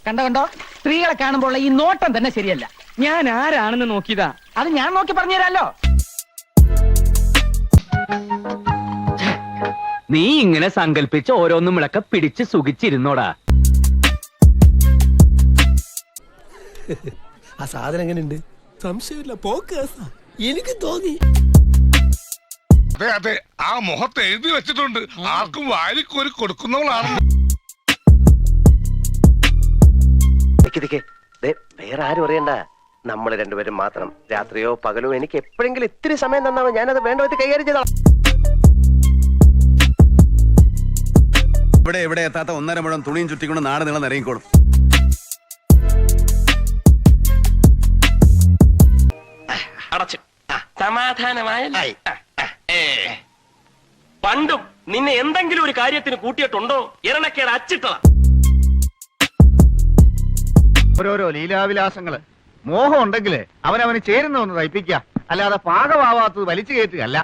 കണ്ടോ സ്ത്രീകളെ കാണുമ്പോൾ ഈ നോട്ടം തന്നെ ശരിയല്ല. ഞാൻ ആരാണെന്ന് നോക്കിയതാ. അത് ഞാൻ നോക്കി പറഞ്ഞുതരാലോ. നീ ഇങ്ങനെ സങ്കല്പിച്ച് ഓരോന്നും വിളക്ക പിടിച്ച് സുഖിച്ചിരുന്നോടാ. ആ സാധനം എങ്ങനെയുണ്ട്? സംശയമില്ല, പോക്ക് എനിക്ക് തോന്നി. അതെ അതെ, ആ മുഖത്ത് എഴുതി വെച്ചിട്ടുണ്ട്, ആർക്കും വാരിക്കോരി കൊടുക്കുന്നവളാണ്. വേറെ ആരും അറിയണ്ട, നമ്മള് രണ്ടുപേരും മാത്രം. രാത്രിയോ പകലോ എനിക്ക് എപ്പോഴെങ്കിലും ഇത്തിരി സമയം തന്നാമോ, ഞാനത് വേണ്ട വിധത്തിൽ കൈകാര്യം ചെയ്തോളാം. ഇവിടെ എത്താത്ത 1.5 മുഴം തുണിയും ചുറ്റിക്കൊണ്ട് നാട് നീളം ഇറങ്ങിക്കോളും. അടച്ചു സമാധാനമായി. പണ്ടും നിന്നെ എന്തെങ്കിലും ഒരു കാര്യത്തിന് കൂട്ടിയിട്ടുണ്ടോ? ഇരണക്കേട് അച്ചിട്ടതാ. ഓരോരോ ലീലാവിലാസങ്ങള്. മോഹം ഉണ്ടെങ്കില് അവനവന് ചേരുന്ന ഒന്ന് തയ്പ്പിക്കുക, അല്ലാതെ പാകമാവാത്തത് വലിച്ചു കയറ്റുകയല്ല.